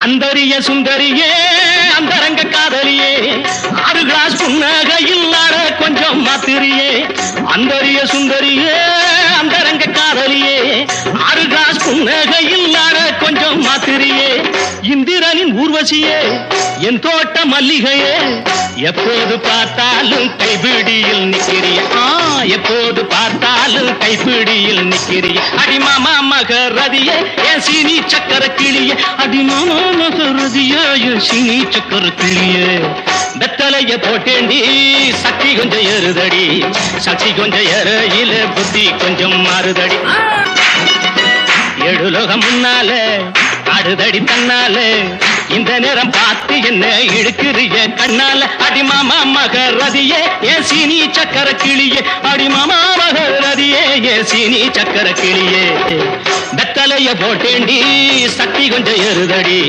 அந்தரிய சுந்தரியே அந்தரங்க காதலியே 6 கிளாஸ் புன்னகையில் ஆட கொஞ்சம் மாத்திரியே அந்தரிய சுந்தரியே அந்தரங்க காதலியே 6 கிளாஸ் புன்னகையில் ஆட கொஞ்சம் மாத்திரியே இந்திரனின் ஊர்வசியே என் தோட்ட மல்லிகையே எப்போது பார்த்தாலும் கைபிடியில் நிக்கிறிய எப்போது பார்த்தாலும் கைபிடியில் நிக்கிறிய அடிமாமா மகரதியே என் சீனி சக்கர கிளியே அடிமாமா மகரதியே என் சீனி சக்கர கிளியே வெத்தலைய போட்டேண்டி சக்தி கொஞ்சம் ஏறுதடி சக்தி கொஞ்சம் ஏறையில புத்தி கொஞ்சம் மாறுதடி 7 லோகம் முன்னால ஆடுதடி தன்னால இந்த நேரம் பார்த்து என்ன இழுக்கிறிய கண்ணால அடிமாமா மகரதியே ஏன் சீனி சக்கர கிளியே அடிமாமா மகரதியே ஏன் சீனி சக்கர கிளியே வெத்தலைய போட்டேண்டி சக்தி கொஞ்சம் ஏறுதடி